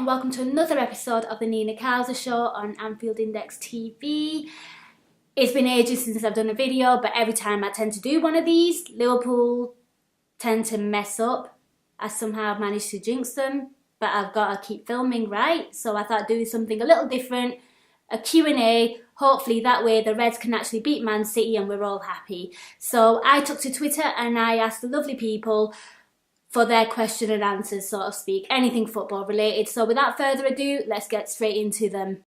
welcome to another episode of the Nina Kauser Show on Anfield Index TV. It's been ages since I've done a video, but every time I tend to do one of these, Liverpool tend to mess up. I somehow managed to jinx them, but I've got to keep filming, right? So I thought I'd do something a little different, a Q&A. Hopefully that way the Reds can actually beat Man City and we're all happy. So I took to Twitter and I asked the lovely people for their question and answers, so to speak, anything football related. So without further ado, let's get straight into them.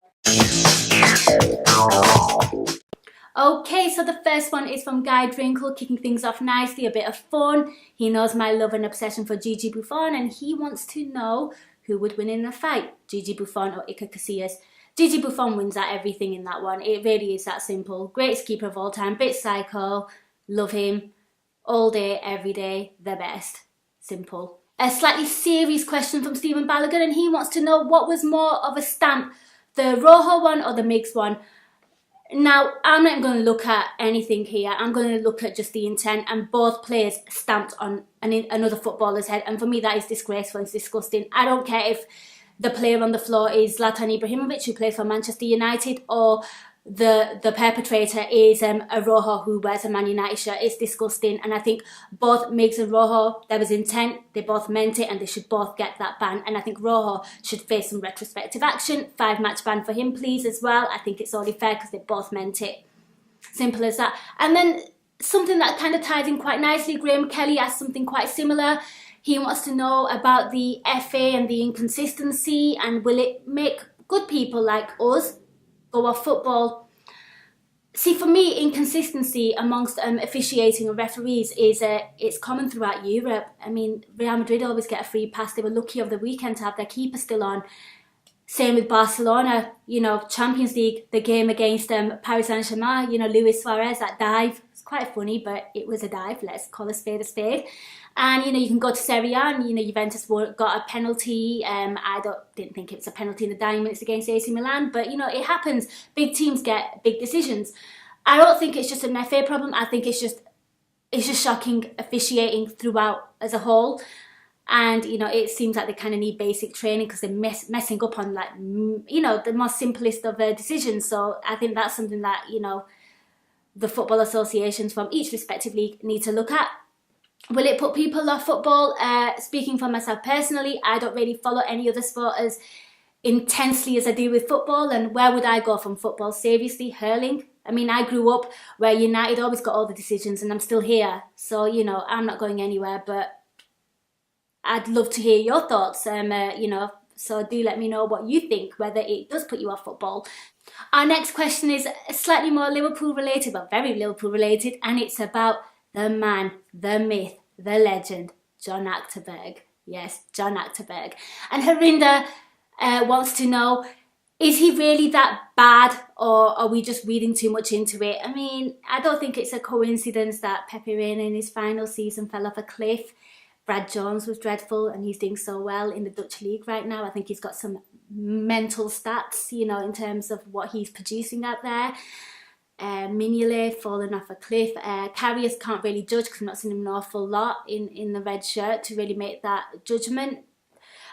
Okay, so the first one is from Guy Drinkle, kicking things off nicely, a bit of fun. He knows my love and obsession for Gigi Buffon and he wants to know who would win in a fight, Gigi Buffon or Iker Casillas. Gigi Buffon wins at everything in that one. It really is that simple. Greatest keeper of all time, bit psycho, love him, all day, every day, the best. Simple. A slightly serious question from Stephen Balogun, and he wants to know what was more of a stamp, the Rojo one or the Miggs one. Now, I'm not going to look at anything here. I'm going to look at just the intent, and both players stamped on another footballer's head, and for me that is disgraceful. It's disgusting. I don't care if the player on the floor is Zlatan Ibrahimovic, who plays for Manchester United, or the perpetrator is a Rojo who wears a Man United shirt. It's disgusting, and I think both Miggs and Rojo, there was intent, they both meant it, and they should both get that ban. And I think Rojo should face some retrospective action, 5-match ban for him please as well. I think it's only fair because they both meant it. Simple as that. And then something that kind of ties in quite nicely, Graham Kelly asked something quite similar. He wants to know about the FA and the inconsistency, and will it make good people like us go off football? See, for me, inconsistency amongst officiating and referees is it's common throughout Europe. I mean, Real Madrid always get a free pass. They were lucky of the weekend to have their keeper still on. Same with Barcelona, you know, Champions League, the game against Paris Saint-Germain, you know, Luis Suarez, that dive. It's quite funny, but it was a dive. Let's call a spade a spade. And, you know, you can go to Serie A and, you know, Juventus got a penalty. I didn't think it was a penalty in the dying minutes against AC Milan, but, you know, it happens. Big teams get big decisions. I don't think it's just an FA problem. I think it's just shocking officiating throughout as a whole. And, you know, it seems like they kind of need basic training because they're messing up on, like, you know, the most simplest of decisions. So I think that's something that, you know, the football associations from each respective league need to look at. Will it put people off football? Speaking for myself personally, I don't really follow any other sport as intensely as I do with football. And where would I go from football? Seriously, hurling? I mean, I grew up where United always got all the decisions and I'm still here. So, you know, I'm not going anywhere, but I'd love to hear your thoughts, you know, so do let me know what you think, whether it does put you off football. Our next question is slightly more Liverpool related, but very Liverpool related, and it's about the man, the myth, the legend, John Achterberg. Yes, John Achterberg. And Harinder wants to know, is he really that bad, or are we just reading too much into it? I mean, I don't think it's a coincidence that Pepe Reina in his final season fell off a cliff. Brad Jones was dreadful and he's doing so well in the Dutch league right now. I think he's got some mental stats, you know, in terms of what he's producing out there. Mignolet falling off a cliff. Karius can't really judge because I've not seen him an awful lot in the red shirt to really make that judgment.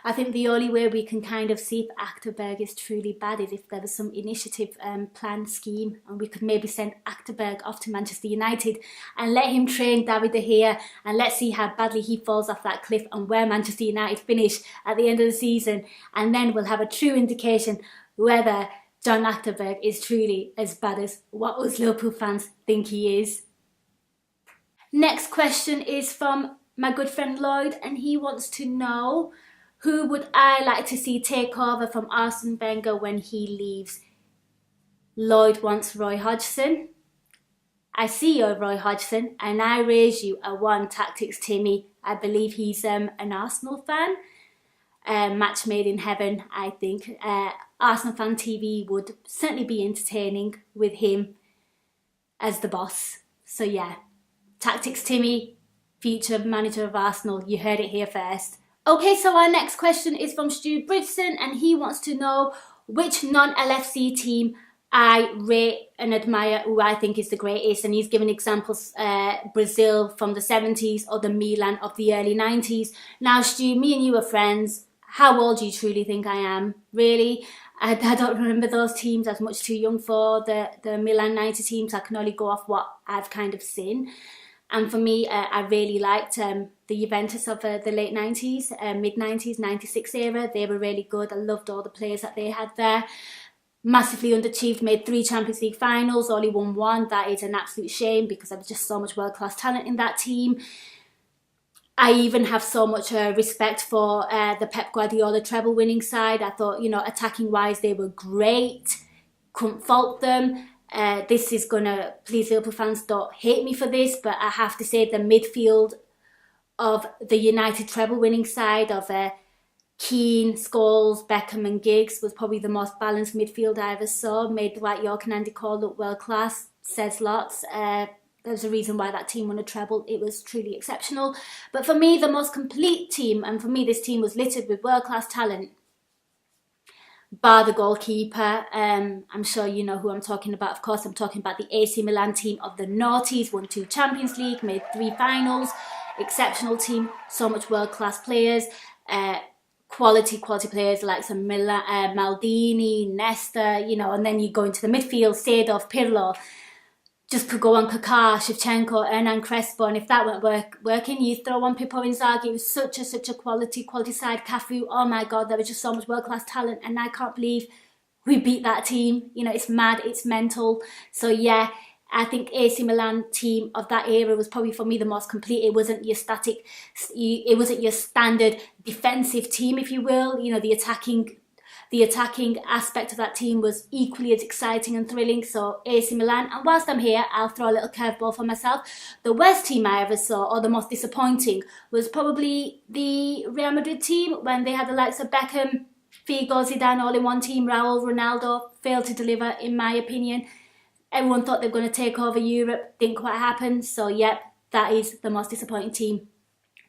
I think the only way we can kind of see if Achterberg is truly bad is if there was some initiative, plan, scheme, and we could maybe send Achterberg off to Manchester United and let him train David De Gea, and let's see how badly he falls off that cliff and where Manchester United finish at the end of the season, and then we'll have a true indication whether John Achterberg is truly as bad as what us Liverpool fans think he is. Next question is from my good friend Lloyd, and he wants to know, who would I like to see take over from Arsene Wenger when he leaves? Lloyd wants Roy Hodgson. I see you, Roy Hodgson, and I raise you a 1 Tactics Timmy. I believe he's an Arsenal fan. Match made in heaven, I think. Arsenal Fan TV would certainly be entertaining with him as the boss. So yeah, Tactics Timmy, future manager of Arsenal. You heard it here first. Okay, so our next question is from Stu Bridgeson, and he wants to know which non-LFC team I rate and admire, who I think is the greatest, and he's given examples, Brazil from the 70s or the Milan of the early 90s. Now, Stu, me and you are friends. how old do you truly think I am? Really? I don't remember those teams. I was much too young for the Milan 90 teams. I can only go off what I've kind of seen. And for me, I really liked the Juventus of the late 90s, mid-90s, 96 era. They were really good. I loved all the players that they had there. Massively underachieved, made 3 Champions League finals, only won 1. That is an absolute shame because there was just so much world-class talent in that team. I even have so much respect for the Pep Guardiola treble winning side. I thought, you know, attacking wise, they were great. Couldn't fault them. This is gonna, please Liverpool fans, don't hate me for this, but I have to say the midfield of the United treble winning side of Keane, Scholes, Beckham and Giggs was probably the most balanced midfield I ever saw. Made Dwight Yorke and Andy Cole look world class. Says lots. There's a reason why that team won a treble. It was truly exceptional. But for me, the most complete team, and for me this team was littered with world-class talent, bar the goalkeeper. I'm sure you know who I'm talking about. Of course, I'm talking about the AC Milan team of the noughties. Won 2 Champions League, made 3 finals. Exceptional team, so much world-class players. Quality players like some Maldini, Nesta, you know, and then you go into the midfield, Seedorf, Pirlo. Just could go on Kaká, Shevchenko, Hernan Crespo, and if that weren't working, you throw on Pippo Inzaghi. It was such a quality side. Cafu, oh my God, there was just so much world-class talent, and I can't believe we beat that team. You know, it's mad, it's mental. So yeah, I think AC Milan team of that era was probably for me the most complete. It wasn't your static, it wasn't your standard defensive team, if you will. You know, the attacking aspect of that team was equally as exciting and thrilling. So AC Milan. And whilst I'm here, I'll throw a little curveball for myself. The worst team I ever saw, or the most disappointing, was probably the Real Madrid team when they had the likes of Beckham, Figo, Zidane all in one team. Raul, Ronaldo failed to deliver, in my opinion. Everyone thought they were going to take over Europe. Didn't quite happen. So yep, that is the most disappointing team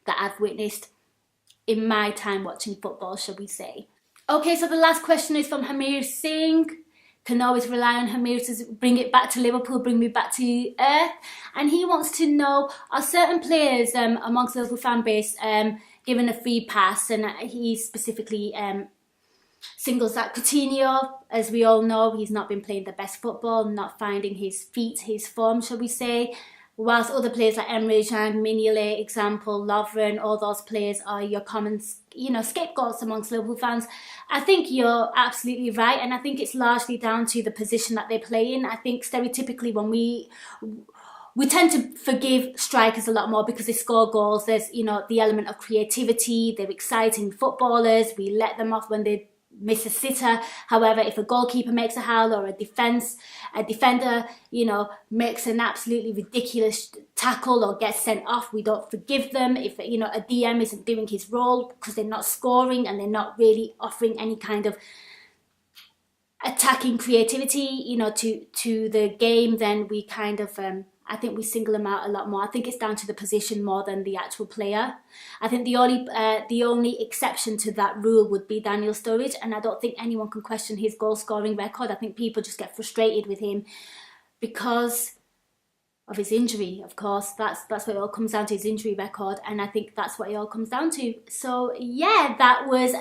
that I've witnessed in my time watching football, shall we say. Okay, so the last question is from Hamir Singh. Can always rely on Hamir to bring it back to Liverpool, bring me back to earth. And he wants to know, are certain players amongst the Liverpool fan base given a free pass? And he specifically singles out Coutinho. As we all know, he's not been playing the best football, not finding his feet, his form, shall we say. Whilst other players like Emre Can, Mignolet, example, Lovren, all those players are your common, you know, scapegoats amongst Liverpool fans. I think you're absolutely right, and I think it's largely down to the position that they play in. I think stereotypically when we tend to forgive strikers a lot more because they score goals. There's, you know, the element of creativity. They're exciting footballers. We let them off when they miss a sitter. However, if a goalkeeper makes a howl or a defender, you know, makes an absolutely ridiculous tackle or gets sent off, we don't forgive them. If, you know, a DM isn't doing his role because they're not scoring and they're not really offering any kind of attacking creativity, you know, to the game, then we kind of I think we single them out a lot more. I think it's down to the position more than the actual player. I think the only exception to that rule would be Daniel Sturridge, and I don't think anyone can question his goal scoring record. I think people just get frustrated with him because of his injury, of course. That's what it all comes down to, his injury record, and I think that's what it all comes down to. So yeah, that was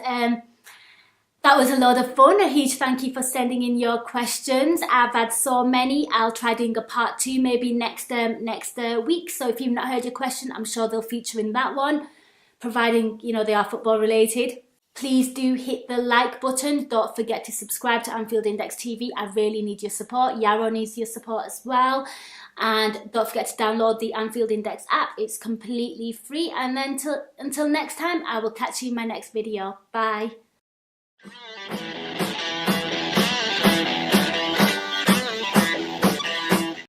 a lot of fun. A huge thank you for sending in your questions. I've had so many. I'll try doing a part 2 maybe next week. So if you've not heard your question, I'm sure they'll feature in that one, providing, you know, they are football related. Please do hit the like button. Don't forget to subscribe to Anfield Index TV. I really need your support. Yarrow needs your support as well. And don't forget to download the Anfield Index app. It's completely free. And then until next time, I will catch you in my next video. Bye.